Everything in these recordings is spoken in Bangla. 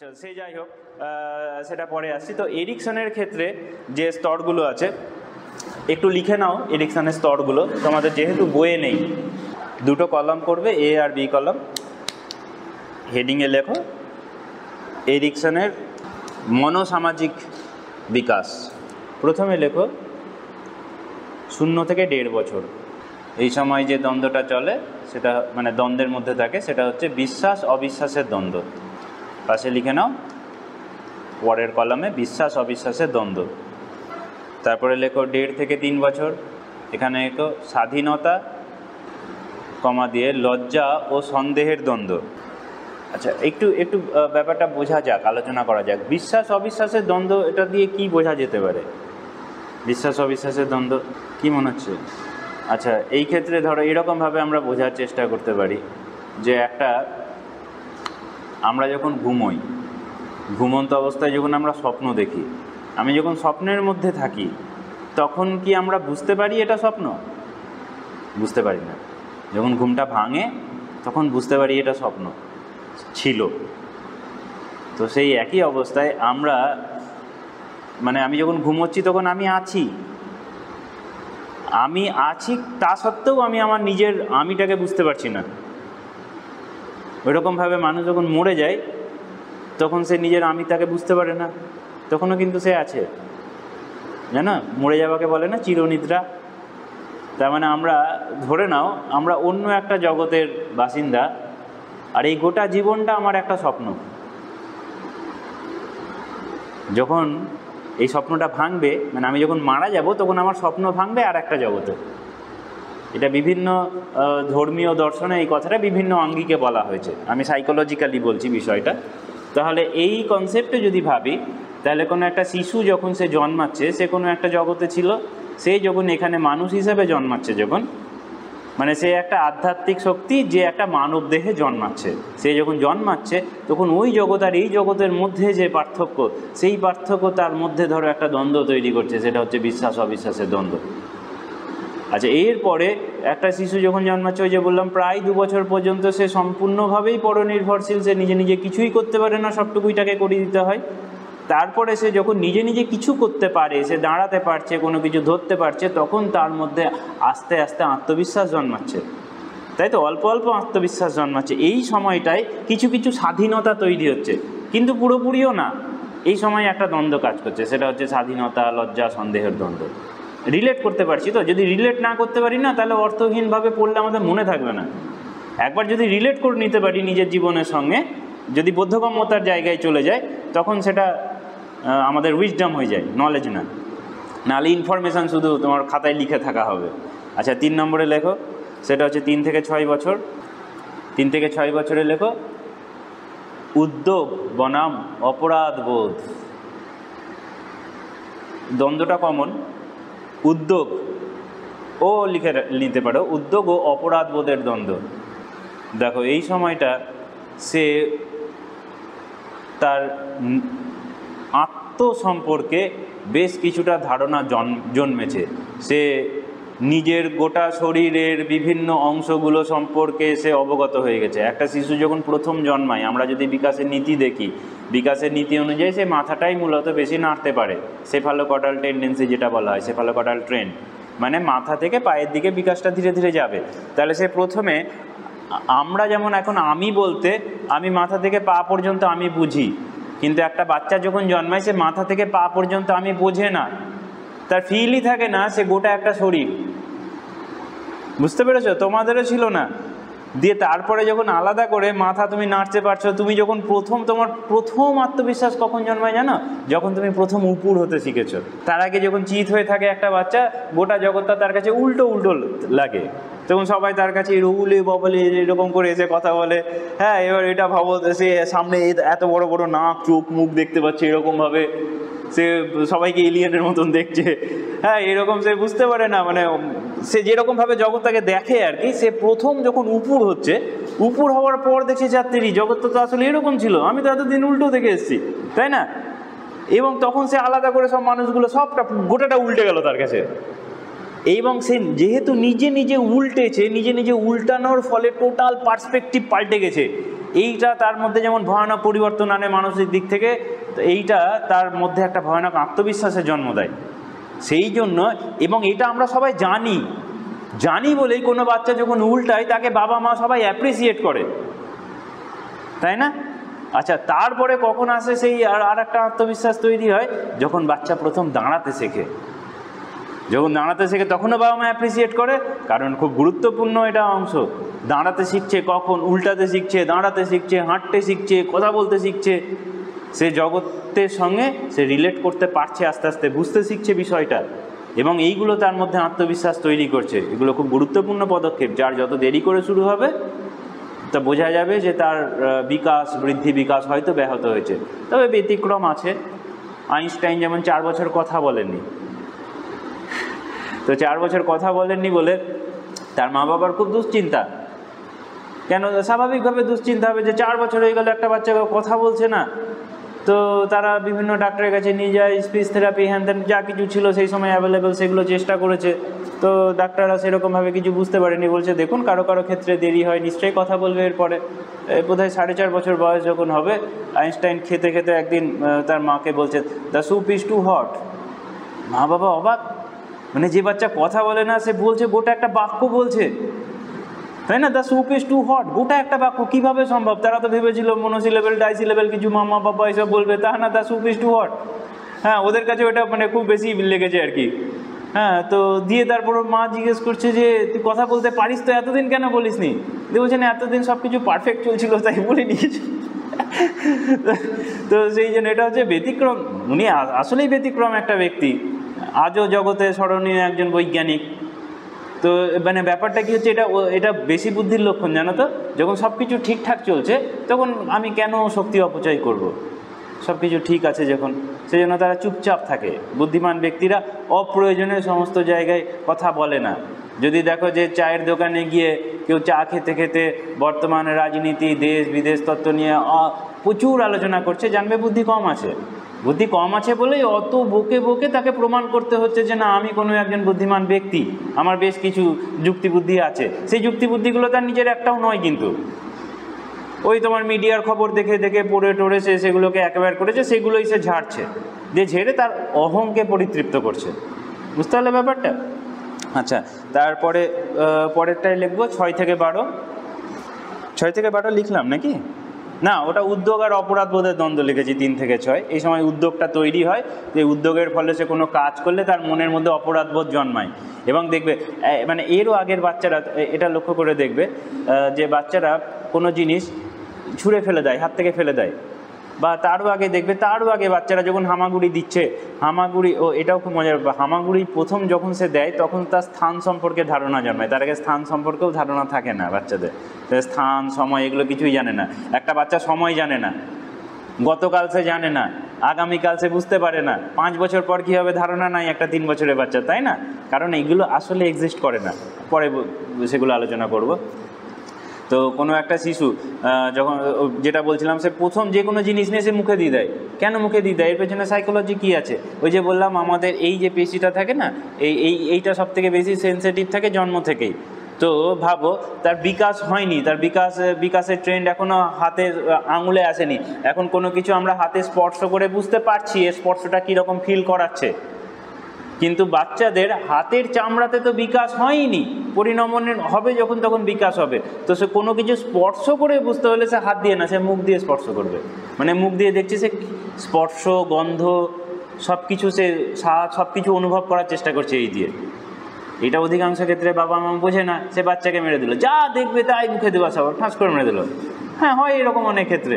আচ্ছা সে যাই হোক, সেটা পরে আসছি। তো এরিকসনের ক্ষেত্রে যে স্তরগুলো আছে একটু লিখে নাও। এরিকসনের স্তরগুলো তোমাদের যেহেতু বইয়ে নেই, দুটো কলাম করবে, এ আর বি কলাম। হেডিংয়ে লেখো এরিকসনের মনোসামাজিক বিকাশ। প্রথমে লেখো 0 থেকে 1.5 বছর এই সময় যে দ্বন্দ্বটা চলে, সেটা মানে দ্বন্দ্বের মধ্যে থাকে, সেটা হচ্ছে বিশ্বাস অবিশ্বাসের দ্বন্দ্ব। পাশে লিখে নাও পরের কলামে বিশ্বাস অবিশ্বাসের দ্বন্দ্ব। তারপরে লেখো 1.5 থেকে 3 বছর, এখানে লেখো স্বাধীনতা কমা দিয়ে লজ্জা ও সন্দেহের দ্বন্দ্ব। আচ্ছা একটু একটু ব্যাপারটা বোঝা যাক, আলোচনা করা যাক। বিশ্বাস অবিশ্বাসের দ্বন্দ্ব, এটা দিয়ে কি বোঝা যেতে পারে? বিশ্বাস অবিশ্বাসের দ্বন্দ্ব কি মনে হচ্ছে? আচ্ছা এই ক্ষেত্রে ধরো এরকমভাবে আমরা বোঝার চেষ্টা করতে পারি যে আমরা যখন ঘুমোই, ঘুমন্ত অবস্থায় যখন আমরা স্বপ্ন দেখি, আমি যখন স্বপ্নের মধ্যে থাকি তখন কি আমরা বুঝতে পারি এটা স্বপ্ন? বুঝতে পারি না। যখন ঘুমটা ভাঙে তখন বুঝতে পারি এটা স্বপ্ন ছিল। তো সেই একই অবস্থায় আমরা মানে আমি যখন ঘুমোচ্ছি তখন আমি আছি তা সত্ত্বেও আমি আমার নিজের আমিটাকে বুঝতে পারছি না। ওইরকমভাবে মানুষ যখন মরে যায় তখন সে নিজের আমিটাকে বুঝতে পারে না, তখনও কিন্তু সে আছে, জানো? মরে যাওয়াকে বলে না চিরনিদ্রা। তার মানে আমরা ধরে নাও আমরা অন্য একটা জগতের বাসিন্দা, আর এই গোটা জীবনটা আমার একটা স্বপ্ন। যখন এই স্বপ্নটা ভাঙবে, মানে আমি যখন মারা যাব, তখন আমার স্বপ্ন ভাঙবে আর একটা জগতে। এটা বিভিন্ন ধর্মীয় দর্শনে এই কথাটা বিভিন্ন আঙ্গিকে বলা হয়েছে, আমি সাইকোলজিক্যালি বলছি বিষয়টা। তাহলে এই কনসেপ্টে যদি ভাবি, তাহলে কোনো একটা শিশু যখন সে জন্মাচ্ছে, সে কোনো একটা জগতে ছিল, সে যখন এখানে মানুষ হিসেবে জন্মাচ্ছে, যখন মানে সে একটা আধ্যাত্মিক শক্তি যে একটা মানব দেহে জন্মাচ্ছে, সে যখন জন্মাচ্ছে তখন ওই জগৎ আর এই জগতের মধ্যে যে পার্থক্য, সেই পার্থক্য তার মধ্যে ধরো একটা দ্বন্দ্ব তৈরি করছে, সেটা হচ্ছে বিশ্বাস অবিশ্বাসের দ্বন্দ্ব। আচ্ছা এরপরে একটা শিশু যখন জন্মাচ্ছে, ওই যে বললাম প্রায় 2 বছর পর্যন্ত সে সম্পূর্ণভাবেই পরনির্ভরশীল, সে নিজে নিজে কিছুই করতে পারে না, সবটুকুই তাকে করে দিতে হয়। তারপরে সে যখন নিজে নিজে কিছু করতে পারে, সে দাঁড়াতে পারছে, কোনো কিছু ধরতে পারছে, তখন তার মধ্যে আস্তে আস্তে আত্মবিশ্বাস জন্মাচ্ছে, তাই তো? অল্প অল্প আত্মবিশ্বাস জন্মাচ্ছে। এই সময়টায় কিছু কিছু স্বাধীনতা তৈরি হচ্ছে, কিন্তু পুরোপুরিও না। এই সময় একটা দ্বন্দ্ব কাজ করছে, সেটা হচ্ছে স্বাধীনতা লজ্জা সন্দেহের দ্বন্দ্ব। রিলেট করতে পারছি তো? যদি রিলেট না করতে পারি না, তাহলে অর্থহীনভাবে পড়লে আমাদের মনে থাকবে না। একবার যদি রিলেট করে নিতে পারি নিজের জীবনের সঙ্গে, যদি বোধগম্যতার জায়গায় চলে যায়, তখন সেটা আমাদের উইজডম হয়ে যায়, নলেজ না। নাহলে ইনফরমেশান শুধু তোমার খাতায় লিখে থাকা হবে। আচ্ছা 3 নম্বরে লেখো, সেটা হচ্ছে 3 থেকে 6 বছর। 3 থেকে 6 বছরে লেখো উদ্যোগ বনাম অপরাধ বোধ। দ্বন্দ্বটা কমন, উদ্যোগ ও লিখে নিতে পারো, উদ্যোগ ও অপরাধ বোধের দ্বন্দ্ব। দেখো এই সময়টা সে তার আত্মসম্পর্কে বেশ কিছুটা ধারণা জন্মেছে। সে নিজের গোটা শরীরের বিভিন্ন অংশগুলো সম্পর্কে সে অবগত হয়ে গেছে। একটা শিশু যখন প্রথম জন্মায়, আমরা যদি বিকাশের নীতি দেখি, বিকাশের নীতি অনুযায়ী সে মাথাটাই মূলত বেশি নাড়তে পারে, সেফালোকটাল টেন্ডেন্সি যেটা বলা হয়, সেফালোকটাল ট্রেন্ড, মানে মাথা থেকে পায়ের দিকে বিকাশটা ধীরে ধীরে যাবে। তাহলে সে প্রথমে, আমরা যেমন এখন আমি বলতে আমি মাথা থেকে পা পর্যন্ত আমি বুঝি, কিন্তু একটা বাচ্চা যখন জন্মায় সে মাথা থেকে পা পর্যন্ত আমি বোঝে না, তার ফিলই থাকে না, সে গোটা একটা শরীর। বুঝতে পেরেছো? তোমাদেরও ছিল না। দিয়ে তারপরে যখন আলাদা করে মাথা তুমি নাড়তে পারছো, তুমি যখন তোমার প্রথম আত্মবিশ্বাস কখন জন্মায় জানো? যখন তুমি প্রথম উপুর হতে শিখেছো। তার আগে যখন চিৎ হয়ে থাকে একটা বাচ্চা, গোটা জগৎটা তার কাছে উল্টো উল্টো লাগে, তখন সবাই তার কাছে রুলে ববলে এরকম করে এসে কথা বলে। হ্যাঁ, এবার এটা ভাবো, সে সামনে এত বড় বড় নাক চোখ মুখ দেখতে পাচ্ছে, এরকমভাবে সে সবাইকে এলিয়েনের মতন দেখছে। হ্যাঁ, এরকম সে বুঝতে পারে না, মানে সে যেরকমভাবে জগৎটাকে দেখে আর কি। সে প্রথম যখন উপুর হচ্ছে, উপুর হওয়ার পর দেখছে যাত্রী জগৎটা তো আসলে এরকম ছিল, আমি তো এতদিন উল্টো দেখে এসেছি, তাই না? এবং তখন সে আলাদা করে সব মানুষগুলো সবটা গোটাটা উল্টে গেল তার কাছে। এবং সে যেহেতু নিজে নিজে উল্টেছে, নিজে নিজে উল্টানোর ফলে টোটাল পার্সপেক্টিভ পাল্টে গেছে। এইটা তার মধ্যে যেমন ভয়ানক পরিবর্তন আনে মানসিক দিক থেকে, তো এইটা তার মধ্যে একটা ভয়ানক আত্মবিশ্বাসের জন্ম দেয়। সেই জন্য, এবং এটা আমরা সবাই জানি বলেই কোনো বাচ্চা যখন উল্টায় তাকে বাবা মা সবাই অ্যাপ্রিসিয়েট করে, তাই না? আচ্ছা, তারপরে কখন আসে সেই আর একটা আত্মবিশ্বাস তৈরি হয়? যখন বাচ্চা প্রথম দাঁড়াতে শেখে। যখন দাঁড়াতে শেখে তখনও বাবা মা অ্যাপ্রিসিয়েট করে, কারণ খুব গুরুত্বপূর্ণ এটা অংশ। দাঁড়াতে শিখছে কখন? উল্টাতে শিখছে, দাঁড়াতে শিখছে, হাঁটতে শিখছে, কথা বলতে শিখছে, সে জগতের সঙ্গে সে রিলেট করতে পারছে, আস্তে আস্তে বুঝতে শিখছে বিষয়টা, এবং এইগুলো তার মধ্যে আত্মবিশ্বাস তৈরি করছে। এগুলো খুব গুরুত্বপূর্ণ পদক্ষেপ, যার যত দেরি করে শুরু হবে তা বোঝা যাবে যে তার বিকাশ হয়তো ব্যাহত হয়েছে। তবে ব্যতিক্রম আছে। আইনস্টাইন যেমন 4 বছর কথা বলেননি, তো 4 বছর কথা বলেননি বলে তার মা বাবার খুব দুশ্চিন্তা। কেন? স্বাভাবিকভাবে দুশ্চিন্তা হবে যে 4 বছর হয়ে গেল একটা বাচ্চা কথা বলছে না। তো তারা বিভিন্ন ডাক্তারের কাছে নিয়ে যায়, স্পিচ থেরাপি, হ্যান ত্যান যা কিছু ছিল সেই সময় অ্যাভেলেবেল সেগুলো চেষ্টা করেছে। তো ডাক্তাররা সেরকমভাবে কিছু বুঝতে পারেনি, বলছে দেখুন কারো কারো ক্ষেত্রে দেরি হয়, নিশ্চয়ই কথা বলবে এরপরে। বোধহয় 4.5 বছর বয়স যখন হবে, আইনস্টাইন খেতে খেতে একদিন তার মাকে বলছে, the soup is too hot. মা বাবা অবাক, মানে যে বাচ্চা কথা বলে না সে বলছে, গোটা একটা বাক্য বলছে, তাই না? The soup is too hot, গোটা একটা বাক্য কীভাবে সম্ভব? তারা তো ভেবেছিল মনোসিলেবেল ডাইসিলেবেল কিছু মামা বাবা এসব বলবে, তা না, the soup is too hot. হ্যাঁ, ওদের কাছে ওটা মানে খুব বেশি লেগেছে আর কি। হ্যাঁ, তো দিয়ে তারপর মা জিজ্ঞেস করছে যে তুই কথা বলতে পারিস তো, এতদিন কেন বলিস নি? দিয়ে বলছে না, এতদিন সব কিছু পারফেক্ট চলছিল তাই বলে নিয়েছি। তো সেই জন্য এটা হচ্ছে ব্যতিক্রম। উনি আসলেই ব্যতিক্রম একটা ব্যক্তি, আজও জগতে স্মরণীয় একজন বৈজ্ঞানিক। তো মানে ব্যাপারটা কি হচ্ছে, এটা বেশি বুদ্ধির লক্ষণ, জানো তো? যখন সব কিছু ঠিকঠাক চলছে তখন আমি কেন শক্তি অপচয় করব? সব কিছু ঠিক আছে যখন, সেই জন্য তারা চুপচাপ থাকে। বুদ্ধিমান ব্যক্তিরা অপ্রয়োজনে সমস্ত জায়গায় কথা বলে না। যদি দেখো যে চায়ের দোকানে গিয়ে কেউ চা খেতে খেতে বর্তমানে রাজনীতি, দেশ বিদেশ তত্ত্ব নিয়ে প্রচুর আলোচনা করছে, জানবে বুদ্ধি কম আছে। বুদ্ধি কম আছে বলেই অত বকে বকে তাকে প্রমাণ করতে হচ্ছে যে না, আমি কোনো একজন বুদ্ধিমান ব্যক্তি, আমার বেশ কিছু যুক্তিবুদ্ধি আছে। সেই যুক্তিবুদ্ধিগুলো তার নিজের একটাও নয়, কিন্তু ওই তোমার মিডিয়ার খবর দেখে দেখে পড়ে টড়ে সে সেগুলোকে একেবারে করেছে, সেগুলোই সে ঝাড়ছে, দিয়ে ঝেড়ে তার অহংকে পরিতৃপ্ত করছে। বুঝতে পারলে ব্যাপারটা? আচ্ছা, তারপরে পরেরটাই লিখবো 6 থেকে 12। 6 থেকে 12 লিখলাম নাকি? না, ওটা উদ্যোগ আর অপরাধ বোধের দ্বন্দ্ব লিখেছি। 3 থেকে 6 এই সময় উদ্যোগটা তৈরি হয়, যে উদ্যোগের ফলে সে কোনো কাজ করলে তার মনের মধ্যে অপরাধবোধ জন্মায়। এবং দেখবে মানে এরও আগের বাচ্চারা এটা লক্ষ্য করে দেখবে যে বাচ্চারা কোনো জিনিস ছুঁড়ে ফেলে দেয়, হাত থেকে ফেলে দেয়, বা তারও আগে দেখবে, তারও আগে বাচ্চারা যখন হামাগুড়ি দিচ্ছে, হামাগুড়ি, এটাও খুব মজার, হামাগুড়ি প্রথম যখন সে দেয় তখন তার স্থান সম্পর্কে ধারণা জন্মায়। তার আগে স্থান সম্পর্কেও ধারণা থাকে না বাচ্চাদের, স্থান সময় এগুলো কিছুই জানে না। একটা বাচ্চা সময় জানে না, গতকাল সে জানে না, আগামীকাল সে বুঝতে পারে না, 5 বছর পর কী হবে ধারণা নাই একটা 3 বছরের বাচ্চা, তাই না? কারণ এগুলো আসলে এক্সিস্ট করে না। পরে সেগুলো আলোচনা করব। তো কোনো একটা শিশু যখন, যেটা বলছিলাম, সে প্রথম যে কোনো জিনিস নিয়ে সে মুখে দিয়ে দেয়। কেন মুখে দিয়ে দেয়? এর পেছনে সাইকোলজি কী আছে? ওই যে বললাম, আমাদের এই যে পেশিটা থাকে না, এইটা সব থেকে বেশি সেন্সিটিভ থাকে জন্ম থেকেই। তো ভাবো, তার বিকাশ হয়নি, তার বিকাশের ট্রেন্ড এখনও হাতের আঙুলে আসেনি। এখন কোনো কিছু আমরা হাতে স্পর্শ করে বুঝতে পারছি এর স্পর্শটা কীরকম ফিল করাচ্ছে, কিন্তু বাচ্চাদের হাতের চামড়াতে তো বিকাশ হয়নি। পরিণমন হবে যখন, তখন বিকাশ হবে। তো সে কোনো কিছু স্পর্শ করে বুঝতে হলে সে হাত দিয়ে না, সে মুখ দিয়ে স্পর্শ করবে। মানে মুখ দিয়ে দেখছে, সে স্পর্শ, গন্ধ সব কিছু, সে স্বাদ সব কিছু অনুভব করার চেষ্টা করছে এই দিয়ে। এটা অধিকাংশ ক্ষেত্রে বাবা মা বোঝে না, সে বাচ্চাকে মেরে দিল, যা দেখবে তাই মুখে দেওয়া, সব ঠাঁস করে মেরে দিল। হ্যাঁ, হয় এরকম অনেক ক্ষেত্রে।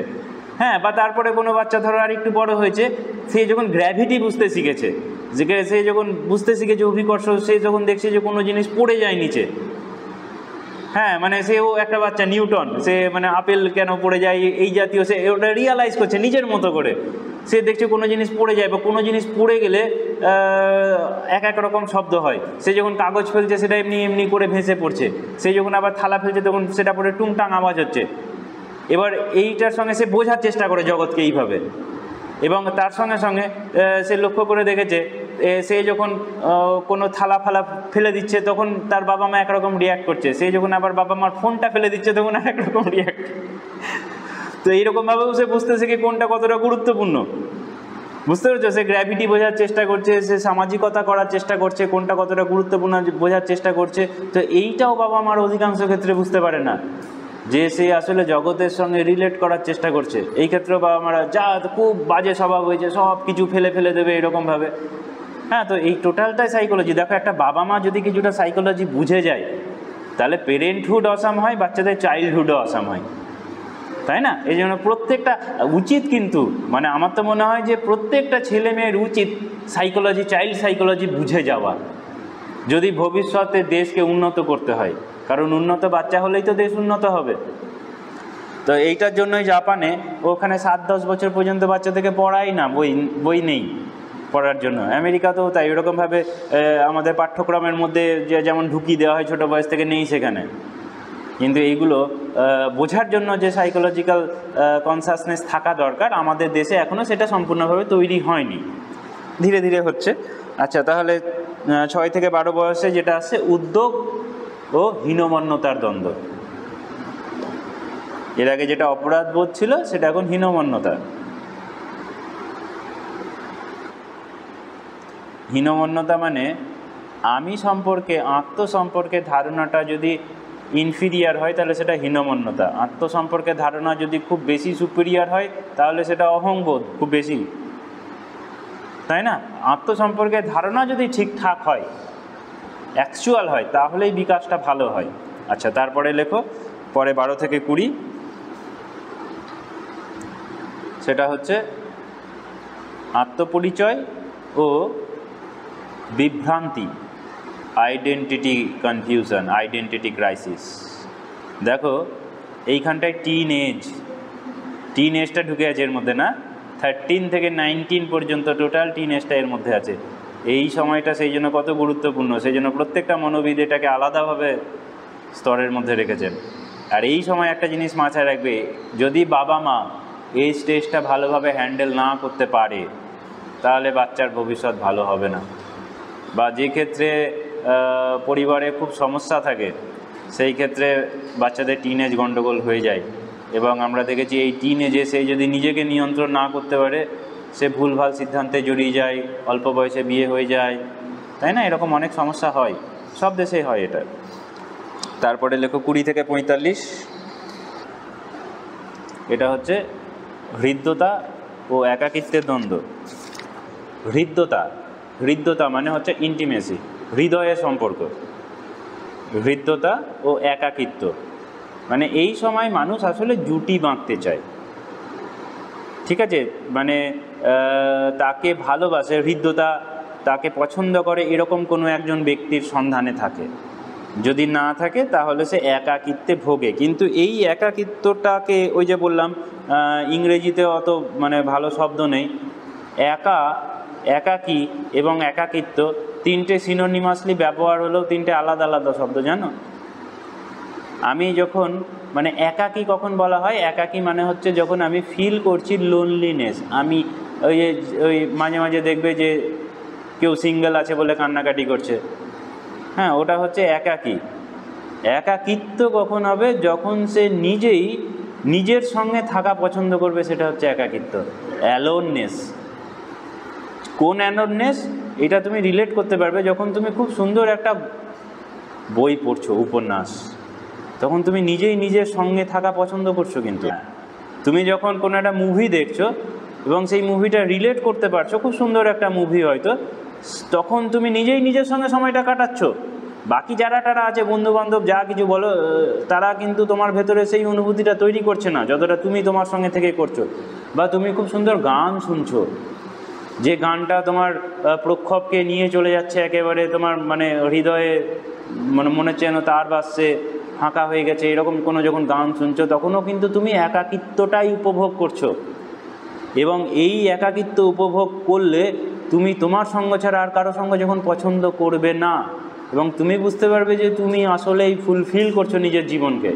হ্যাঁ, বা তারপরে কোনো বাচ্চা ধরো আর একটু বড় হয়েছে, সে যখন গ্র্যাভিটি বুঝতে শিখেছে, সে যখন বুঝতে শিখেছে অভিকর্ষ, সে যখন দেখছে যে কোনো জিনিস পড়ে যায় নিচে। হ্যাঁ, মানে সেও একটা বাচ্চা, নিউটন, সে মানে আপেল কেন পড়ে যায় এই জাতীয়, সে ওটা রিয়ালাইজ করছে নিজের মতো করে। সে দেখছে কোনো জিনিস পড়ে যায়, বা কোনো জিনিস পড়ে গেলে এক রকম শব্দ হয়। সে যখন কাগজ ফেলছে সেটা এমনি এমনি করে ভেসে পড়ছে। সে যখন আবার থালা ফেলছে তখন সেটা পড়ে টুংটাং আওয়াজ হচ্ছে। এবার এইটার সঙ্গে সে বোঝার চেষ্টা করে জগৎকে এইভাবে, এবং তার সঙ্গে সঙ্গে সে লক্ষ্য করে দেখেছে সে যখন কোনো থালা ফালা ফেলে দিচ্ছে তখন তার বাবা মা একরকম রিয়াক্ট করছে, সে যখন আবার বাবা মার ফোনটা ফেলে দিচ্ছে তখন আর একরকম রিয়াক্ট। তো এইরকমভাবেও সে বুঝতে শেখে কোনটা কতটা গুরুত্বপূর্ণ। বুঝতে পেরেছো? সে গ্র্যাভিটি বোঝার চেষ্টা করছে, সে সামাজিকতা করার চেষ্টা করছে, কোনটা কতটা গুরুত্বপূর্ণ বোঝার চেষ্টা করছে। তো এইটাও বাবা মার অধিকাংশ ক্ষেত্রে বুঝতে পারে না, যে সে আসলে জগতের সঙ্গে রিলেট করার চেষ্টা করছে। এই ক্ষেত্রেও বাবা মারা যা খুব বাজে স্বভাব হয়েছে, সব কিছু ফেলে ফেলে দেবে এরকমভাবে। হ্যাঁ, তো এই টোটালটাই সাইকোলজি। দেখো, একটা বাবা মা যদি কিছুটা সাইকোলজি বুঝে যায়, তাহলে পেরেন্টহুড অসাম হয়, বাচ্চাদের চাইল্ডহুডও অসাম হয়, তাই না? এই জন্য প্রত্যেকটা উচিত, কিন্তু মানে আমার তো মনে হয় যে প্রত্যেকটা ছেলে মেয়ের উচিত সাইকোলজি, চাইল্ড সাইকোলজি বুঝে যাওয়া, যদি ভবিষ্যতে দেশকে উন্নত করতে হয়। কারণ উন্নত বাচ্চা হলেই তো দেশ উন্নত হবে। তো এইটার জন্যই জাপানে ওখানে 7-10 বছর পর্যন্ত বাচ্চাদেরকে পড়াই না, বই নেই পড়ার জন্য। আমেরিকাতেও তাই, এরকমভাবে আমাদের পাঠ্যক্রমের মধ্যে যেমন ঢুকিয়ে দেওয়া হয় ছোটো বয়স থেকে, নেই সেখানে। কিন্তু এইগুলো বোঝার জন্য যে সাইকোলজিক্যাল কনসাসনেস থাকা দরকার, আমাদের দেশে এখনও সেটা সম্পূর্ণভাবে তৈরি হয়নি, ধীরে ধীরে হচ্ছে। আচ্ছা, তাহলে 6 থেকে 12 বয়সে যেটা আসছে, উদ্যোগ ও হীনমন্যতার দ্বন্দ্ব। এর আগে যেটা অপরাধ বোধ ছিল, সেটা এখন হীনমন্যতা। হীনমন্যতা মানে আমি সম্পর্কে, আত্মসম্পর্কে ধারণাটা যদি ইনফিরিয়ার হয়, তাহলে সেটা হীনমন্যতা। আত্মসম্পর্কে ধারণা যদি খুব বেশি সুপিরিয়ার হয়, তাহলে সেটা অহংবোধ খুব বেশি, তাই না? আত্মসম্পর্কে ধারণা যদি ঠিকঠাক হয়, অ্যাকচুয়াল হয়, তাহলেই বিকাশটা ভালো হয়। আচ্ছা, তারপরে লেখো পরে 12 থেকে 20, সেটা হচ্ছে আত্মপরিচয় ও বিভ্রান্তি, আইডেন্টিটি কনফিউশন, আইডেন্টিটি ক্রাইসিস। দেখো, এইখানটায় টিন এজটা ঢুকে আছে এর মধ্যে, না? 13 থেকে 19 পর্যন্ত টোটাল টিন এজটা এর মধ্যে আছে। এই সময়টা সেই জন্য কত গুরুত্বপূর্ণ, সেই জন্য প্রত্যেকটা মনোবিদ এটাকে আলাদাভাবে স্তরের মধ্যে রেখেছেন। আর এই সময় একটা জিনিস মাথায় রাখবে, যদি বাবা মা এই স্টেজটা ভালোভাবে হ্যান্ডেল না করতে পারে, তাহলে বাচ্চার ভবিষ্যৎ ভালো হবে না। বা যে ক্ষেত্রে পরিবারে খুব সমস্যা থাকে, সেই ক্ষেত্রে বাচ্চাদের টিনেজ গণ্ডগোল হয়ে যায়। এবং আমরা দেখেছি এই টিনেজে সে যদি নিজেকে নিয়ন্ত্রণ না করতে পারে, সে ভুলভাল সিদ্ধান্তে জড়িয়ে যায়, অল্প বয়সে বিয়ে হয়ে যায়, তাই না? এরকম অনেক সমস্যা হয়, সব দেশেই হয় এটা। তারপরে লেখো 20 থেকে 45, এটা হচ্ছে হৃদ্যতা ও একাকিত্বের দ্বন্দ্ব। হৃদ্যতা মানে হচ্ছে ইন্টিমেসি, হৃদয়ের সম্পর্ক। হৃদ্যতা ও একাকিত্ব মানে এই সময় মানুষ আসলে জুটি বাঁধতে চায়, ঠিক আছে? মানে তাকে ভালোবাসে, হৃদ্যতা তাকে পছন্দ করে, এরকম কোনো একজন ব্যক্তির সন্ধানে থাকে। যদি না থাকে, তাহলে সে একাকিত্বে ভোগে। কিন্তু এই একাকিত্বটাকে, ওই যে বললাম, ইংরেজিতে অত মানে ভালো শব্দ নেই। একাকী এবং একাকিত্ব তিনটে সিনোনিমাসলি ব্যবহার হলেও তিনটে আলাদা আলাদা শব্দ, জানো? আমি যখন মানে একাকী কখন বলা হয়, একাকী মানে হচ্ছে যখন আমি ফিল করছি লোনলিনেস। আমি ওই মাঝে মাঝে দেখবে যে কেউ সিঙ্গেল আছে বলে কান্নাকাটি করছে, হ্যাঁ, ওটা হচ্ছে একাকী। একাকিত্ব কখন হবে, যখন সে নিজেই নিজের সঙ্গে থাকা পছন্দ করবে, সেটা হচ্ছে একাকিত্ব। অ্যালোননেস, কোন অ্যালোননেস? এটা তুমি রিলেট করতে পারবে যখন তুমি খুব সুন্দর একটা বই পড়ছো, উপন্যাস, তখন তুমি নিজেই নিজের সঙ্গে থাকা পছন্দ করছো। কিন্তু তুমি যখন কোনো একটা মুভি দেখছো এবং সেই মুভিটা রিলেট করতে পারছো, খুব সুন্দর একটা মুভি হয়তো, তখন তুমি নিজেই নিজের সঙ্গে সময়টা কাটাচ্ছ। বাকি যারা আছে, বন্ধুবান্ধব যা কিছু বলো, তারা কিন্তু তোমার ভেতরে সেই অনুভূতিটা তৈরি করছে না, যতটা তুমি তোমার সঙ্গে থেকে করছো। বা তুমি খুব সুন্দর গান শুনছো, যে গানটা তোমার প্রক্ষোভকে নিয়ে চলে যাচ্ছে একেবারে তোমার মানে হৃদয়ে, মানে মনে হচ্ছে যেন তার বাসছে, ফাঁকা হয়ে গেছে, এরকম কোনো যখন গান শুনছো, তখনও কিন্তু তুমি একাকিত্বটাই উপভোগ করছো। এবং এই একাকিত্ব উপভোগ করলে তুমি তোমার সঙ্গ ছাড়া আর কারো সঙ্গ যখন পছন্দ করবে না, এবং তুমি বুঝতে পারবে যে তুমি আসলেই ফুলফিল করছো নিজের জীবনকে,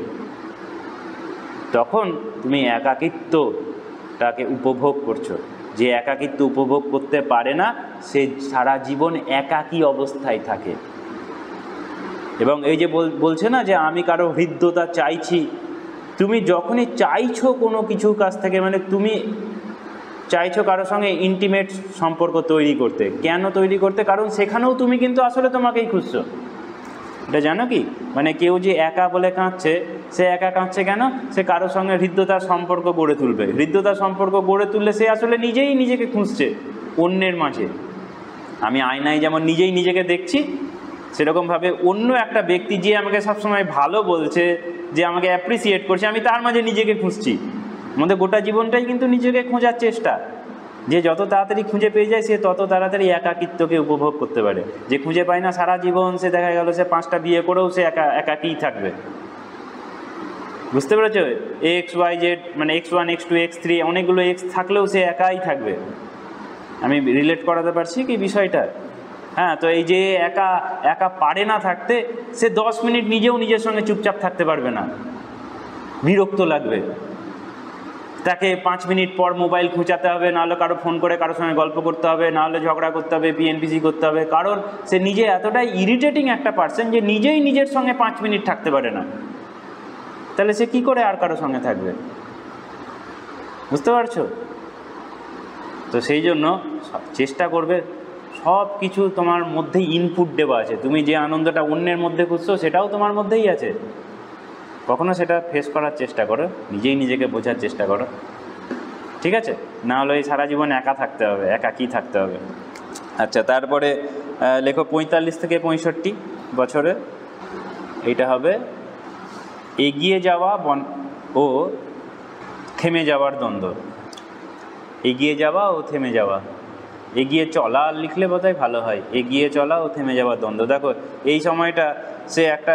তখন তুমি একাকিত্বটাকে উপভোগ করছো। যে একাকিত্ব উপভোগ করতে পারে না, সে সারা জীবন একাকী অবস্থায় থাকে। এবং এই যে বলছে না যে আমি কারো হৃদ্যতা চাইছি, তুমি যখনই চাইছো কোনো কিছুর কাছ থেকে, মানে তুমি চাইছো কারোর সঙ্গে ইন্টিমেট সম্পর্ক তৈরি করতে, কেন তৈরি করতে? কারণ সেখানেও তুমি কিন্তু আসলে তোমাকেই খুঁজছো। এটা জানো কি, মানে কেউ যে একা বলে কাঁদছে, সে একা কাঁদছে কেন? সে কারোর সঙ্গে হৃদ্যতার সম্পর্ক গড়ে তুলবে। হৃদ্যতার সম্পর্ক গড়ে তুললে সে আসলে নিজেই নিজেকে খুঁজছে অন্যের মাঝে। আমি আয়নায় যেমন নিজেই নিজেকে দেখছি, সেরকমভাবে অন্য একটা ব্যক্তি যে আমাকে সবসময় ভালো বলছে, যে আমাকে অ্যাপ্রিসিয়েট করছে, আমি তার মাঝে নিজেকে খুঁজছি। আমাদের গোটা জীবনটাই কিন্তু নিজেকে খোঁজার চেষ্টা। যে যত তাড়াতাড়ি খুঁজে পেয়ে যায়, সে তত তাড়াতাড়ি একাকিত্বকে উপভোগ করতে পারে। যে খুঁজে পায় না, সারা জীবন সে দেখা গেল সে 5টা বিয়ে করেও সে একাকিই থাকবে। বুঝতে পেরেছো? XYZ মানে X1 X2 X3 অনেকগুলো X থাকলেও সে একাই থাকবে। আমি রিলেট করাতে পারছি কি বিষয়টা? হ্যাঁ, তো এই যে একা একা পারে না থাকতে, সে 10 মিনিট নিজেও নিজের সঙ্গে চুপচাপ থাকতে পারবে না, বিরক্ত লাগবে। তাকে 5 মিনিট পর মোবাইল খুঁচাতে হবে, নাহলে কারো ফোন করে কারোর সঙ্গে গল্প করতে হবে, নাহলে ঝগড়া করতে হবে, পিএনপিসি করতে হবে। কারণ সে নিজে এতটাই ইরিটেটিং একটা পার্সন যে নিজেই নিজের সঙ্গে 5 মিনিট থাকতে পারে না। তাহলে সে কি করে আর কারোর সঙ্গে থাকবে? বুঝতে পারছো? তো সেই জন্য চেষ্টা করবে, সব কিছু তোমার মধ্যেই ইনপুট দেওয়া আছে। তুমি যে আনন্দটা অন্যের মধ্যে খুঁজছো, সেটাও তোমার মধ্যেই আছে। কখনো সেটা ফেস করার চেষ্টা করো, নিজেই নিজেকে বোঝার চেষ্টা করো, ঠিক আছে? না হলে এই সারা জীবন একা থাকতে হবে, একাকী থাকতে হবে। আচ্ছা, তারপরে লেখো 45 থেকে 65 বছরে। এইটা হবে এগিয়ে যাওয়া ও থেমে যাওয়ার দ্বন্দ্ব। এগিয়ে যাওয়া ও থেমে যাওয়া, এগিয়ে চলা লিখলে বোধহয় ভালো হয়। এগিয়ে চলা ও থেমে যাওয়ার দ্বন্দ্ব। দেখো এই সময়টা সে একটা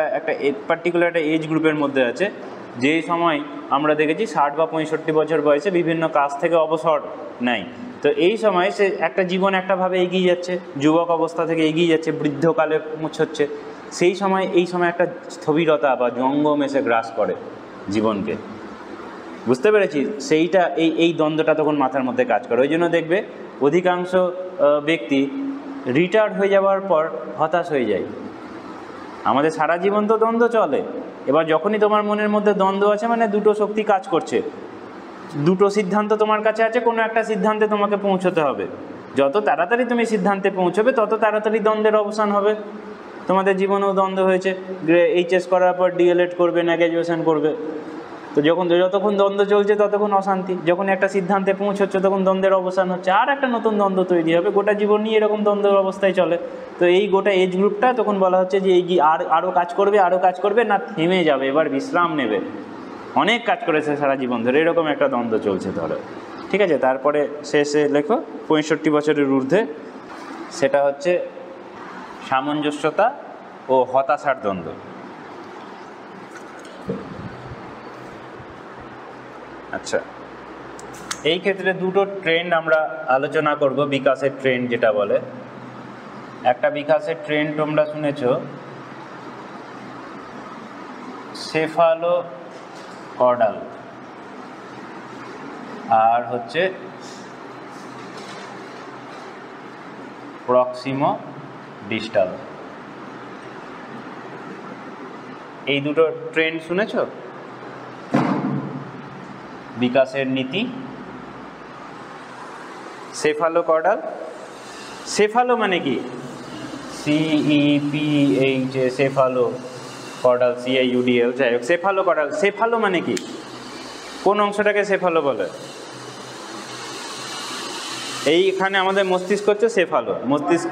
পার্টিকুলার একটা এজ গ্রুপের মধ্যে আছে, যেই সময় আমরা দেখেছি 60 বা 65 বছর বয়সে বিভিন্ন কাজ থেকে অবসর নেয়। তো এই সময় সে একটা জীবন একটাভাবে এগিয়ে যাচ্ছে, যুবক অবস্থা থেকে এগিয়ে যাচ্ছে, বৃদ্ধকালে পৌঁছচ্ছে। সেই সময় এই সময় একটা স্থবিরতা বা জঙ্গম এসে গ্রাস করে জীবনকে। বুঝতে পেরেছি? সেইটা এই দ্বন্দ্বটা তখন মাথার মধ্যে কাজ করে। ওই জন্য দেখবে অধিকাংশ ব্যক্তি রিটায়ার্ড হয়ে যাওয়ার পর হতাশ হয়ে যায়। আমাদের সারা জীবন তো দ্বন্দ্ব চলে। এবার যখনই তোমার মনের মধ্যে দ্বন্দ্ব আছে, মানে দুটো শক্তি কাজ করছে, দুটো সিদ্ধান্ত তোমার কাছে আছে, কোনো একটা সিদ্ধান্তে তোমাকে পৌঁছতে হবে। যত তাড়াতাড়ি তুমি সিদ্ধান্তে পৌঁছবে, তত তাড়াতাড়ি দ্বন্দ্বের অবসান হবে। তোমাদের জীবনেও দ্বন্দ্ব হয়েছে, এইচএস করার পর ডিএলএড করবে না গ্র্যাজুয়েশন করবে। তো যতক্ষণ দ্বন্দ্ব চলছে ততক্ষণ অশান্তি, যখন একটা সিদ্ধান্তে পৌঁছচ্ছে তখন দ্বন্দ্বের অবসান হচ্ছে, আর একটা নতুন দ্বন্দ্ব তৈরি হবে। গোটা জীবন নিয়ে এরকম দ্বন্দ্বের অবস্থায় চলে। তো এই গোটা এজ গ্রুপটা তখন বলা হচ্ছে যে এই আরও কাজ করবে না থেমে যাবে, এবার বিশ্রাম নেবে। অনেক কাজ করেছে সারা জীবন ধরে, এরকম একটা দ্বন্দ্ব চলছে ধরো, ঠিক আছে? তারপরে শেষে লেখো 65 বছরের ঊর্ধ্বে, সেটা হচ্ছে সামঞ্জস্যতা ও হতাশার দ্বন্দ্ব। আচ্ছা, এই ক্ষেত্রে দুটো ট্রেন্ড আমরা আলোচনা করব। বিকাশের ট্রেন্ড যেটা বলে, একটা বিকাশের ট্রেন্ড তোমরা শুনেছ, সেফালো কর্ডাল, আর হচ্ছে প্রক্সিমো ডিস্টাল। এই দুটো ট্রেন্ড শুনেছ? বিকাশের নীতি, সেফালো কর্ডাল। সেফালো মানে কি? CEPH, সেফালো কর্ডাল, CIUDL, যাই হোক, সেফালো কর্ডাল। সেফালো মানে কি? কোন অংশটাকে সেফালো বলে? এইখানে আমাদের মস্তিষ্ক হচ্ছে সেফালো, মস্তিষ্ক।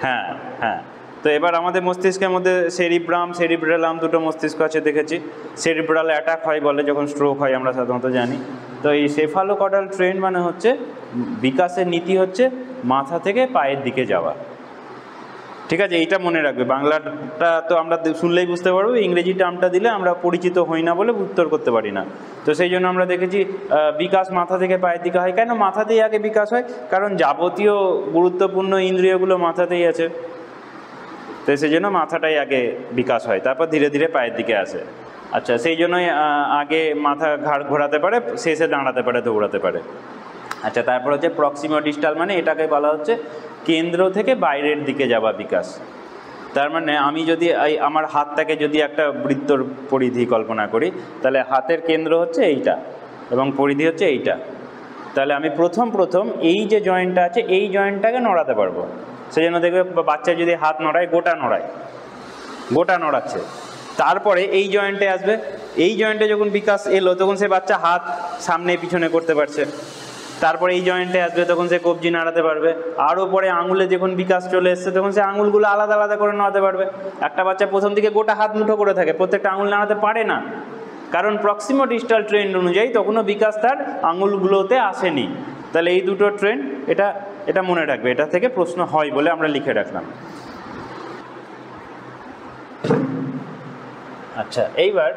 হ্যাঁ হ্যাঁ। তো এবার আমাদের মস্তিষ্কের মধ্যে সেরিব্রাম দুটো মস্তিষ্ক আছে দেখেছি। সেরিব্রাল অ্যাটাক হয় বলে যখন স্ট্রোক হয়, আমরা সাধারণত জানি। তো এই সেফালো কর্ডাল ট্রেন্ড মানে হচ্ছে বিকাশের নীতি হচ্ছে মাথা থেকে পায়ের দিকে যাওয়া, ঠিক আছে? এইটা মনে রাখবে। বাংলাটা তো আমরা শুনলেই বুঝতে পারবো, ইংরেজি টার্মটা দিলে আমরা পরিচিত হই না বলে উত্তর করতে পারি না। তো সেই জন্য আমরা দেখেছি বিকাশ মাথা থেকে পায়ের দিকে হয়। কেন মাথাতেই আগে বিকাশ হয়? কারণ যাবতীয় গুরুত্বপূর্ণ ইন্দ্রিয়গুলো মাথাতেই আছে। তো সেই জন্য মাথাটাই আগে বিকাশ হয়, তারপর ধীরে ধীরে পায়ের দিকে আসে। আচ্ছা, সেই জন্যই আগে মাথা ঘাড় ঘোরাতে পারে, শেষে দাঁড়াতে পারে, দৌড়াতে পারে। আচ্ছা, তারপর হচ্ছে প্রক্সিমো ডিস্টাল, মানে এটাকে বলা হচ্ছে কেন্দ্র থেকে বাইরের দিকে যাওয়া বিকাশ। তার মানে আমি যদি আমার হাতটাকে যদি একটা বৃত্তর পরিধি কল্পনা করি, তাহলে হাতের কেন্দ্র হচ্ছে এইটা এবং পরিধি হচ্ছে এইটা। তাহলে আমি প্রথম এই যে জয়েন্টটা আছে এই জয়েন্টটাকে নড়াতে পারবো। সেই জন্য দেখবে বাচ্চা যদি হাত নড়ায়, গোটা নড়াচ্ছে। তারপরে এই জয়েন্টে আসবে, এই জয়েন্টে যখন বিকাশ এলো তখন সে বাচ্চা হাত সামনে পিছনে করতে পারছে। তারপরে এই জয়েন্টে আসবে, তখন সে কবজি নাড়াতে পারবে। আরও পরে আঙুলে যখন বিকাশ চলে এসছে তখন সে আঙুলগুলো আলাদা আলাদা করে নাড়াতে পারবে। একটা বাচ্চা প্রথম দিকে গোটা হাত মুঠো করে থাকে, প্রত্যেকটা আঙুল নাড়াতে পারে না, কারণ প্রক্সিমো ডিস্টাল ট্রেন্ড অনুযায়ী তখনও বিকাশ তার আঙুলগুলোতে আসেনি। তাহলে এই দুটো ট্রেন্ড, এটা মনে রাখবে, এটা থেকে প্রশ্ন হয় বলে আমরা লিখে রাখলাম। আচ্ছা, এইবার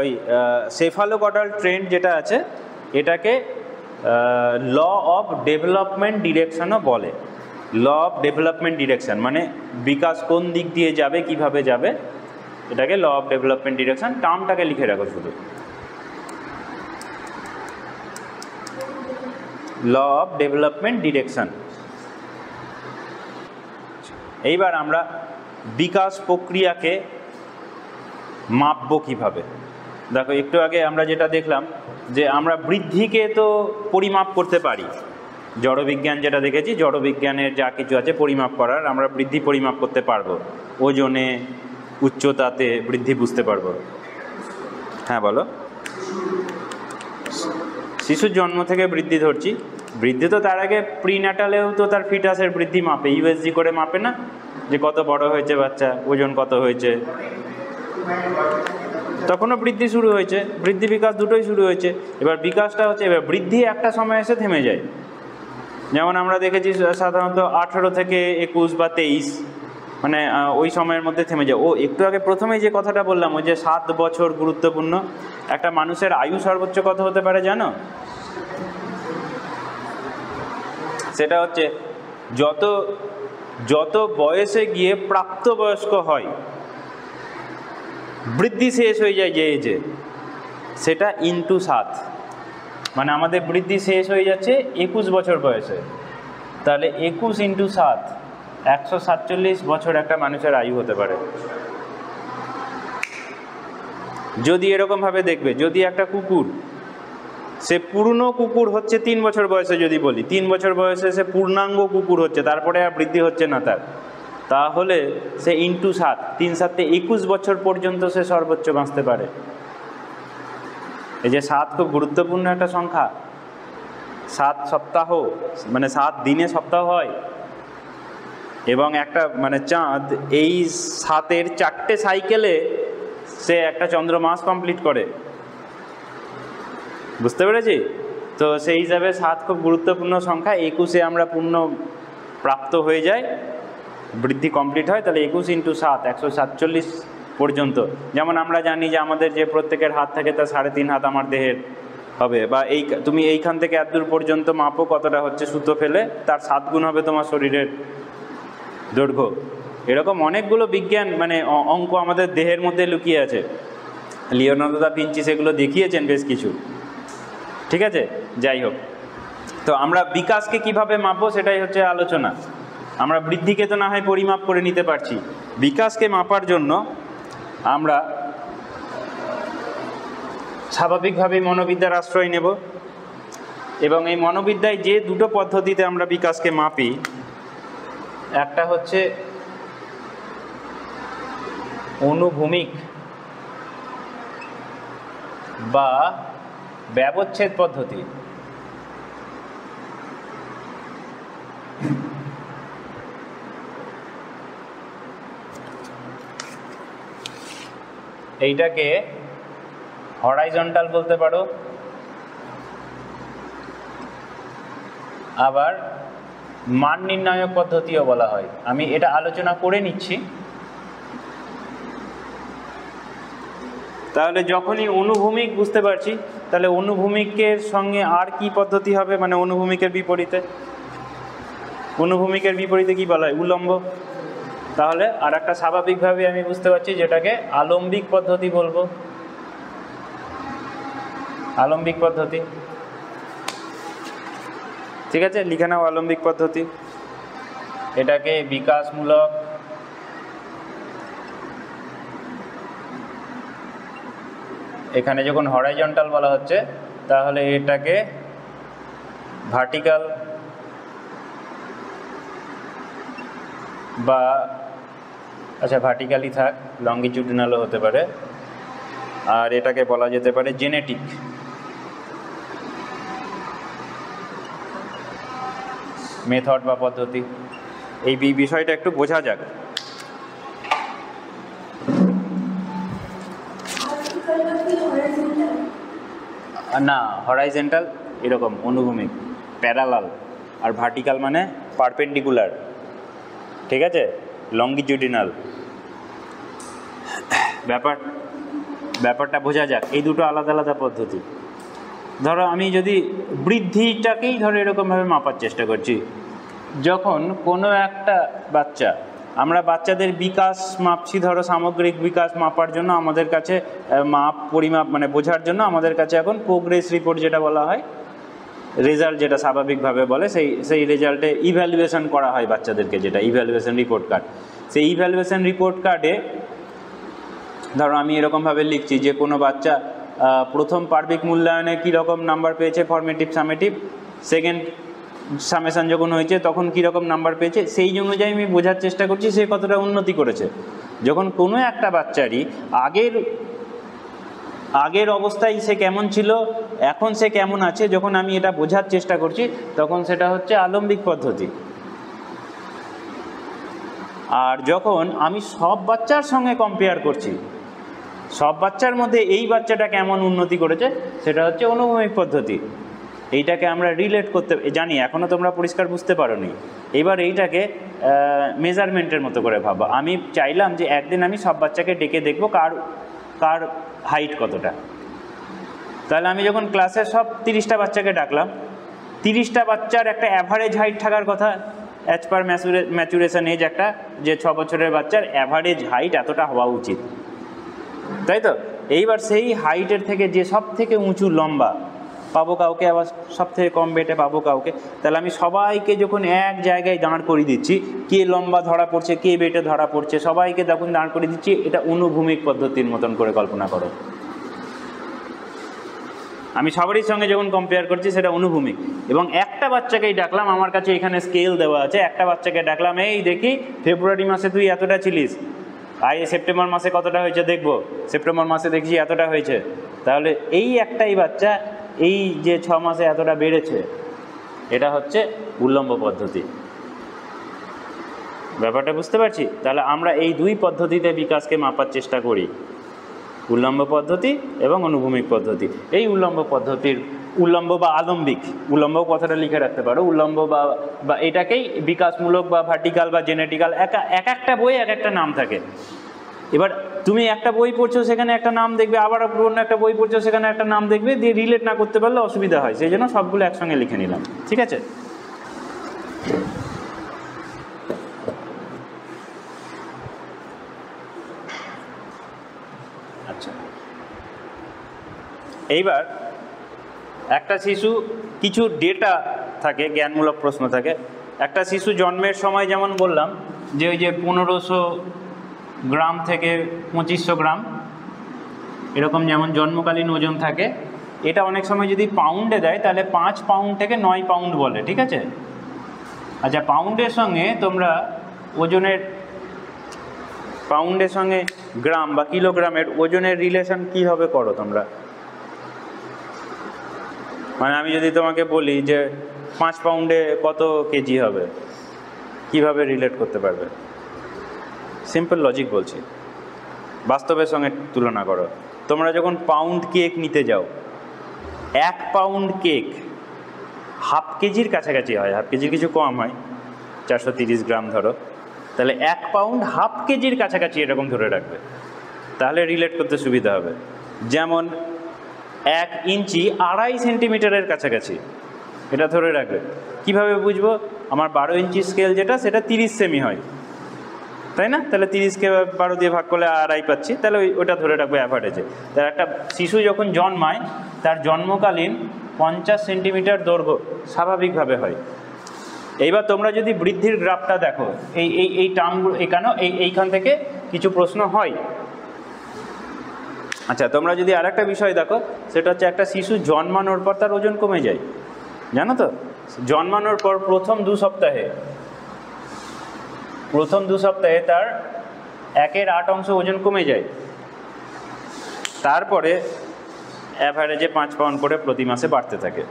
ওই সেফালোকডাল ট্রেন্ড যেটা আছে এটাকে ল অফ ডেভেলপমেন্ট ডিরেকশনও বলে। ল অফ ডেভেলপমেন্ট ডিরেকশন মানে বিকাশ কোন দিক দিয়ে যাবে, কিভাবে যাবে, এটাকে ল অফ ডেভেলপমেন্ট ডিরেকশন। টার্মটাকে লিখে রাখো শুধু, ল অফ ডেভেলপমেন্ট ডিরেকশন। এইবার আমরা বিকাশ প্রক্রিয়াকে মাপবো কিভাবে। দেখো, একটু আগে আমরা যেটা দেখলাম যে আমরা বৃদ্ধিকে তো পরিমাপ করতে পারি। জড়বিজ্ঞান যেটা দেখেছি, জড়বিজ্ঞানের যা কিছু আছে পরিমাপ করার, আমরা বৃদ্ধি পরিমাপ করতে পারবো। ওজনে, উচ্চতাতে বৃদ্ধি বুঝতে পারবো। হ্যাঁ বলো। শিশুর জন্ম থেকে বৃদ্ধি ধরছি, বৃদ্ধি তো তার আগে প্রিন্যাটালেও তো তার ফিটাসের বৃদ্ধি মাপে, ইউএসজি করে মাপে না, যে কত বড় হয়েছে বাচ্চা, ওজন কত হয়েছে, তখনও বৃদ্ধি শুরু হয়েছে, বৃদ্ধি বিকাশ দুটোই শুরু হয়েছে। এবার বিকাশটা হচ্ছে, এবার বৃদ্ধি একটা সময় এসে থেমে যায়। যেমন আমরা দেখেছি সাধারণত 18 থেকে 21 বা 23, মানে ওই সময়ের মধ্যে থেমে যায়। একটু আগে প্রথমেই যে কথাটা বললাম, ওই যে 7 বছর গুরুত্বপূর্ণ। একটা মানুষের আয়ু সর্বোচ্চ কত হতে পারে জানো? সেটা হচ্ছে যত বয়সে গিয়ে প্রাপ্তবয়স্ক হয়, বৃদ্ধি শেষ হয়ে যায় যে এজে, সেটা ইন্টু 7। মানে আমাদের বৃদ্ধি শেষ হয়ে যাচ্ছে 21 বছর বয়সে, তাহলে 21 ইন্টু 7, 147 বছর একটা মানুষের আয়ু হতে পারে। যদি এরকমভাবে দেখবে, যদি একটা কুকুর, সে পূর্ণ কুকুর হচ্ছে 3 বছর বয়সে, যদি বলি 3 বছর বয়সে সে পূর্ণাঙ্গ কুকুর হচ্ছে, তারপরে আর বৃদ্ধি হচ্ছে না তার, তাহলে সে ইন্টু 7, 3 7 21 বছর পর্যন্ত সে সর্বোচ্চ বাঁচতে পারে। এই যে 7 খুব গুরুত্বপূর্ণ একটা সংখ্যা। 7 সপ্তাহ, মানে 7 দিনে সপ্তাহ হয়, এবং একটা মানে চাঁদ এই 7-এর 4টে সাইকেলে সে একটা চন্দ্র মাস কমপ্লিট করে। বুঝতে পেরেছি তো? সেই হিসাবে 7 খুব গুরুত্বপূর্ণ সংখ্যা। 21-এ আমরা পূর্ণ প্রাপ্ত হয়ে যাই, বৃদ্ধি কমপ্লিট হয়, তাহলে 21 ইন্টু 7, 147 পর্যন্ত। যেমন আমরা জানি যে আমাদের যে প্রত্যেকের হাত থাকে তার 3.5 হাত আমার দেহের হবে, বা তুমি এইখান থেকে এতদূর পর্যন্ত মাপো কতটা হচ্ছে সুতো ফেলে, তার 7 গুণ হবে তোমার শরীরের দৈর্ঘ্য। এরকম অনেকগুলো বিজ্ঞান মানে অঙ্ক আমাদের দেহের মধ্যে লুকিয়ে আছে। লিওনার্দো দা ভিঞ্চি সেগুলো দেখিয়েছেন বেশ কিছু। ঠিক আছে, যাই হোক, তো আমরা বিকাশকে কিভাবে মাপবো সেটাই হচ্ছে আলোচনা। আমরা বৃদ্ধিকে তো না হয় পরিমাপ করে নিতে পারছি, বিকাশকে মাপার জন্য আমরা স্বাভাবিকভাবেই মনোবিদ্যার আশ্রয় নেব। এবং এই মনোবিদ্যায় যে দুটো পদ্ধতিতে আমরা বিকাশকে মাপি, একটা হচ্ছে অনুভূমিক বা ব্যবচ্ছেদ পদ্ধতি। এইটাকে হরাইজন্টাল বলতে পারো, আবার মান নির্ণায়ক পদ্ধতিও বলা হয়। আমি এটা আলোচনা করে নিচ্ছি। তাহলে যখনই অনুভূমিক বুঝতে পারছি, তাহলে অনুভূমিকের সঙ্গে আর কি পদ্ধতি হবে, মানে অনুভূমিকের বিপরীতে, অনুভূমিকের বিপরীতে কি বলা হয়? উলম্ব। তাহলে আর একটা স্বাভাবিকভাবে আমি বুঝতে পারছি যেটাকে আলম্বিক পদ্ধতি বলবো। আলম্বিক পদ্ধতি। ঠিক আছে, লিখে নাও আলম্বিক পদ্ধতি। এটাকে বিকাশমূলক, এখানে যখন হরাইজন্টাল বলা হচ্ছে তাহলে এটাকে ভার্টিক্যাল বা আচ্ছা ভার্টিক্যালি থাক, লঙ্গিটিউডিনালও হতে পারে, আর এটাকে বলা যেতে পারে জেনেটিক। মেথড বা পদ্ধতি, এই বিষয়টা একটু বোঝা যাক। না, হরাইজন্টাল এরকম অনুভূমিক, প্যারালাল, আর ভার্টিক্যাল মানে পারপেন্ডিকুলার। ঠিক আছে, লঙ্গিটিউডিনাল। ব্যাপারটা বোঝা যাক। এই দুটো আলাদা আলাদা পদ্ধতি। ধরো আমি যদি বৃদ্ধিটাকেই ধরো এরকমভাবে মাপার চেষ্টা করছি, যখন কোনো একটা বাচ্চা, আমরা বাচ্চাদের বিকাশ মাপছি, ধরো সামগ্রিক বিকাশ মাপার জন্য আমাদের কাছে পরিমাপ মানে বোঝার জন্য আমাদের কাছে এখন প্রোগ্রেস রিপোর্ট যেটা বলা হয়, রেজাল্ট যেটা স্বাভাবিকভাবে বলে, সেই রেজাল্টে ইভ্যালুয়েশন করা হয় বাচ্চাদেরকে, যেটা ইভ্যালুয়েশন রিপোর্ট কার্ড। সেই ইভ্যালুয়েশন রিপোর্ট কার্ডে ধরো আমি এরকমভাবে লিখছি যে কোনো বাচ্চা প্রথম পার্বিক মূল্যায়নে কীরকম নাম্বার পেয়েছে, ফর্মেটিভ সামেটিভ, সেকেন্ড সামেশান যখন হয়েছে তখন কীরকম নাম্বার পেয়েছে, সেই অনুযায়ী আমি বোঝার চেষ্টা করছি সে কতটা উন্নতি করেছে। যখন কোনো একটা বাচ্চারই আগের অবস্থায় সে কেমন ছিল, এখন সে কেমন আছে, যখন আমি এটা বোঝার চেষ্টা করছি তখন সেটা হচ্ছে আলম্বিক পদ্ধতি। আর যখন আমি সব বাচ্চার সঙ্গে কম্পেয়ার করছি, সব বাচ্চার মধ্যে এই বাচ্চাটা কেমন উন্নতি করেছে, সেটা হচ্ছে অনুভূমিক পদ্ধতি। এইটাকে আমরা রিলেট করতে জানি, এখনও তোমরা পরিষ্কার বুঝতে পারোনি। এবার এইটাকে মেজারমেন্টের মতো করে ভাবো। আমি চাইলাম যে একদিন আমি সব বাচ্চাকে ডেকে দেখবো কার হাইট কতটা। তাহলে আমি যখন ক্লাসের সব 30টা বাচ্চাকে ডাকলাম, 30টা বাচ্চার একটা অ্যাভারেজ হাইট থাকার কথা, অ্যাজ পার ম্যাচুরেশন এজ, একটা যে 6 বছরের বাচ্চার অ্যাভারেজ হাইট এতটা হওয়া উচিত, তাই তো? এইবার সেই হাইটের থেকে যে সব থেকে উঁচু লম্বা পাবো কাউকে, আবার সব থেকে কম বেটে পাবো কাউকে। তাহলে আমি সবাইকে যখন এক জায়গায় দাঁড় করিয়ে দিচ্ছি, কে লম্বা ধরা পড়ছে, কে বেটে ধরা পড়ছে, সবাইকে যখন দাঁড় করিয়ে দিচ্ছি, এটা অনুভূমিক পদ্ধতির মতন করে কল্পনা করো। আমি সবারই সঙ্গে যখন কম্পেয়ার করছি সেটা অনুভূমিক। এবং একটা বাচ্চাকেই ডাকলাম, আমার কাছে এখানে স্কেল দেওয়া আছে, একটা বাচ্চাকে ডাকলাম, এই দেখি ফেব্রুয়ারি মাসে তুই এতটা ছিলিস, সেপ্টেম্বর মাসে কতটা হয়েছে দেখবো, সেপ্টেম্বর মাসে দেখছি এতটা হয়েছে। তাহলে এই একটাই বাচ্চা এই যে 6 মাসে এতটা বেড়েছে, এটা হচ্ছে উল্লম্ব পদ্ধতি। ব্যাপারটা বুঝতে পারছি? তাহলে আমরা এই দুই পদ্ধতিতে বিকাশকে মাপার চেষ্টা করি, উল্লম্ব পদ্ধতি এবং অনুভূমিক পদ্ধতি। এই উল্লম্ব পদ্ধতির উল্লম্ব বা আলম্বিক, উল্লম্ব কথাটা লিখে রাখতে পারো, উল্লম্ব বা এটাকেই বিকাশমূলক বা ভার্টিক্যাল বা জেনেটিক্যাল, এক একটা বই এক একটা নাম থাকে। এবার তুমি একটা বই পড়ছো, সেখানে একটা নাম দেখবে, আবার অন্য একটা বই পড়ছো, সেখানে একটা নাম দেখবে, দিয়ে রিলেট না করতে পারলে অসুবিধা হয়, সেই জন্য সবগুলো একসঙ্গে লিখে নিলাম। ঠিক আছে? আচ্ছা, এইবার একটা শিশু, কিছু ডেটা থাকে, জ্ঞানমূলক প্রশ্ন থাকে। একটা শিশু জন্মের সময় যেমন বললাম যে ওই যে 1500 গ্রাম থেকে 2500 গ্রাম এরকম যেমন জন্মকালীন ওজন থাকে, এটা অনেক সময় যদি পাউন্ডে দেয় তাহলে 5 পাউন্ড থেকে 9 পাউন্ড বলে। ঠিক আছে? আচ্ছা, পাউন্ডের সঙ্গে তোমরা ওজনের, পাউন্ডের সঙ্গে গ্রাম বা কিলোগ্রামের ওজনের রিলেশন কীভাবে করো তোমরা? মানে আমি যদি তোমাকে বলি যে 5 পাউন্ডে কত কেজি হবে, কিভাবে রিলেট করতে পারবে? সিম্পল লজিক বলছি, বাস্তবের সঙ্গে তুলনা করো। তোমরা যখন পাউন্ড কেক নিতে যাও, 1 পাউন্ড কেক হাফ কেজির কাছাকাছি হয়, হাফ কেজির কিছু কম হয়, 430 গ্রাম ধরো, তাহলে 1 পাউন্ড হাফ কেজির কাছাকাছি এরকম ধরে রাখবে, তাহলে রিলেট করতে সুবিধা হবে। যেমন 1 ইঞ্চি 2.5 সেন্টিমিটারের কাছাকাছি, এটা ধরে রাখবে। কিভাবে বুঝবো? আমার 12 ইঞ্চি স্কেল যেটা, সেটা 30 সেমি হয়, তাই না? তাহলে 30কে 12 দিয়ে ভাগ করলে 2.5 পাচ্ছি, তাহলে ওটা ধরে রাখবো অ্যাভারেজে। তার একটা শিশু যখন জন্মায় তার জন্মকালীন 50 সেন্টিমিটার দৈর্ঘ্য স্বাভাবিকভাবে হয়। এইবার তোমরা যদি বৃদ্ধির গ্রাফটা দেখো, এই টার্মগুলো এখানেও এইখান থেকে কিছু প্রশ্ন হয়। আচ্ছা, তোমরা যদি আর একটা বিষয় দেখো, সেটা হচ্ছে একটা শিশু জন্মানোর পর তার ওজন কমে যায়, জানো তো? জন্মানোর পর প্রথম 2 সপ্তাহে তার 1/8 ওজন কমে যায়। তারপরে অ্যাভারেজে 5 পাউন্ড করে প্রতি মাসে বাড়তে থাকে।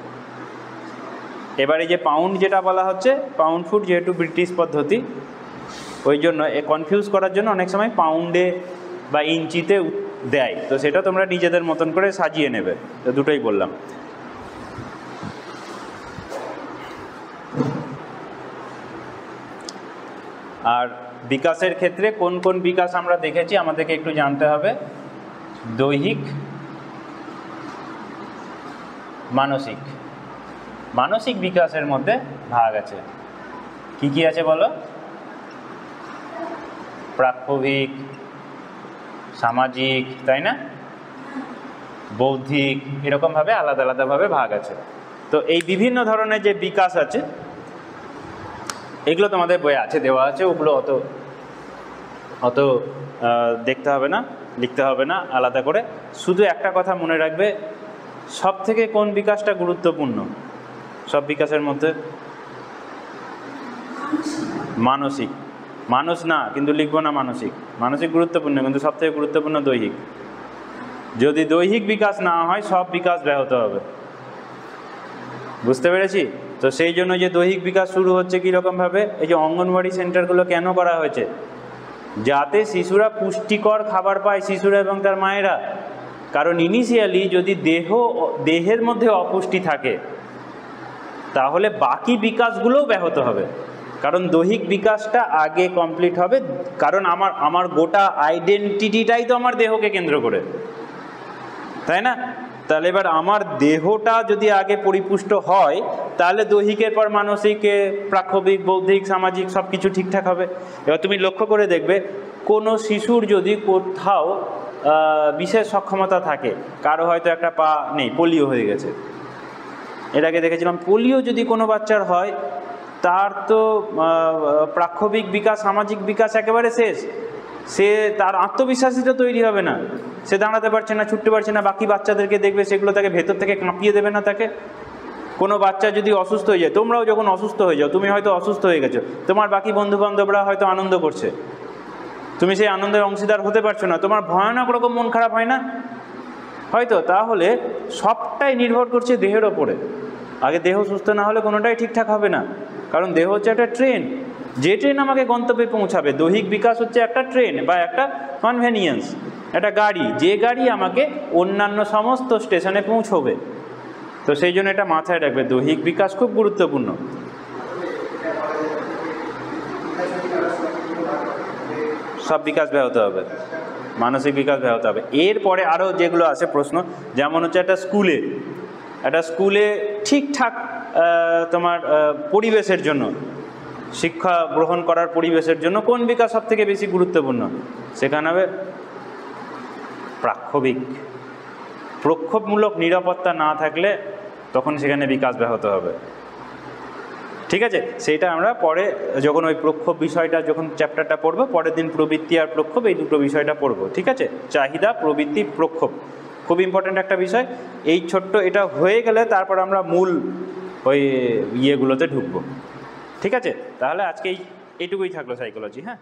এবারে যে পাউন্ড যেটা বলা হচ্ছে, পাউন্ড ফুট যেহেতু ব্রিটিশ পদ্ধতি, ওই জন্য কনফিউজ করার জন্য অনেক সময় পাউন্ডে বা ইঞ্চিতে দেয়, তো সেটা তোমরা নিজেদের মতন করে সাজিয়ে নেবে। তো দুটোই বললাম। আর বিকাশের ক্ষেত্রে কোন কোন বিকাশ আমরা দেখেছি আমাদেরকে একটু জানতে হবে। দৈহিক, মানসিক। মানসিক বিকাশের মধ্যে ভাগ আছে, কি কি আছে বলো? প্রাক্ষবিক, সামাজিক, তাই না? বৌদ্ধিক, এরকমভাবে আলাদা আলাদাভাবে ভাগ আছে। তো এই বিভিন্ন ধরনের যে বিকাশ আছে, এগুলো তোমাদের বইয়ে আছে, দেওয়া আছে, ওগুলো অত দেখতে হবে না, লিখতে হবে না আলাদা করে। শুধু একটা কথা মনে রাখবে, সব থেকে কোন বিকাশটা গুরুত্বপূর্ণ সব বিকাশের মধ্যে? মানসিক। মানুষ না, কিন্তু লিখবো না মানসিক। মানসিক গুরুত্বপূর্ণ, কিন্তু সব থেকে গুরুত্বপূর্ণ দৈহিক। যদি দৈহিক বিকাশ না হয়, সব বিকাশ ব্যাহত হবে। বুঝতে পেরেছি? তো সেই জন্য যে দৈহিক বিকাশ শুরু হচ্ছে কীরকমভাবে, এই যে অঙ্গনওয়াড়ি সেন্টারগুলো কেন করা হয়েছে? যাতে শিশুরা পুষ্টিকর খাবার পায়, শিশুরা এবং তার মায়েরা। কারণ ইনিশিয়ালি যদি দেহের মধ্যে অপুষ্টি থাকে, তাহলে বাকি বিকাশগুলোও ব্যাহত হবে। কারণ দৈহিক বিকাশটা আগে কমপ্লিট হবে, কারণ আমার গোটা আইডেন্টিটিটাই তো আমার দেহকে কেন্দ্র করে, তাই না? তাহলে এবার আমার দেহটা যদি আগে পরিপুষ্ট হয়, তাহলে দৈহিকের পর মানসিকে, প্রাক্ষবিক, বৌদ্ধিক, সামাজিক সব কিছু ঠিকঠাক হবে। এবার তুমি লক্ষ্য করে দেখবে, কোনো শিশুর যদি কোথাও বিশেষ সক্ষমতা থাকে, কারো হয়তো একটা পা নেই, পোলিও হয়ে গেছে, এর আগে দেখেছিলাম, পোলিও যদি কোনো বাচ্চার হয়, তার তো প্রাক্ষবিক বিকাশ, সামাজিক বিকাশ একেবারে শেষ। তার আত্মবিশ্বাসীটা তৈরি হবে না, সে দাঁড়াতে পারছে না, ছুটতে পারছে না। বাকি বাচ্চাদেরকে দেখবে, সেগুলো তাকে ভেতর থেকে কাঁপিয়ে দেবে না তাকে? কোনো বাচ্চা যদি অসুস্থ হয়ে যায়, তোমরাও যখন অসুস্থ হয়ে যাও, তুমি হয়তো অসুস্থ হয়ে গেছো, তোমার বাকি বন্ধুবান্ধবরা হয়তো আনন্দ করছে, তুমি সেই আনন্দের অংশীদার হতে পারছো না, তোমার ভয়ানক রকম মন খারাপ হয় না? হয়তো। তাহলে সবটাই নির্ভর করছে দেহের ওপরে। আগে দেহ সুস্থ না হলে কোনোটাই ঠিকঠাক হবে না। কারণ দেহ হচ্ছে একটা ট্রেন, যে ট্রেন আমাকে গন্তব্যে পৌঁছাবে। দৈহিক বিকাশ হচ্ছে একটা ট্রেন বা একটা কনভেনিয়েন্স, একটা গাড়ি, যে গাড়ি আমাকে অন্যান্য সমস্ত স্টেশনে পৌঁছবে। তো সেই জন্য এটা মাথায় রাখবে, দৈহিক বিকাশ খুব গুরুত্বপূর্ণ। সব বিকাশ ব্যাহত হবে, মানসিক বিকাশ ব্যাহত হবে। এরপরে আরও যেগুলো আছে প্রশ্ন, যেমন হচ্ছে একটা স্কুলে ঠিকঠাক তোমার পরিবেশের জন্য, শিক্ষা গ্রহণ করার পরিবেশের জন্য কোন বিকাশ সব থেকে বেশি গুরুত্বপূর্ণ? সেখানে হবে প্রাক্ষবিক। প্রক্ষোভমূলক নিরাপত্তা না থাকলে তখন সেখানে বিকাশ ব্যাহত হবে। ঠিক আছে, সেইটা আমরা পরে যখন ওই প্রক্ষোভ বিষয়টা যখন চ্যাপ্টারটা পড়বো, পরের দিন প্রবৃত্তি আর প্রক্ষোভ এই দুটো বিষয়টা পড়বো। ঠিক আছে, চাহিদা, প্রবৃত্তি, প্রক্ষোভ খুব ইম্পর্ট্যান্ট একটা বিষয়। এই ছোট্ট এটা হয়ে গেলে তারপর আমরা মূল ওই ইয়েগুলোতে ঢুকবো। ঠিক আছে, তাহলে আজকে এইটুকুই থাকলো সাইকোলজি। হ্যাঁ।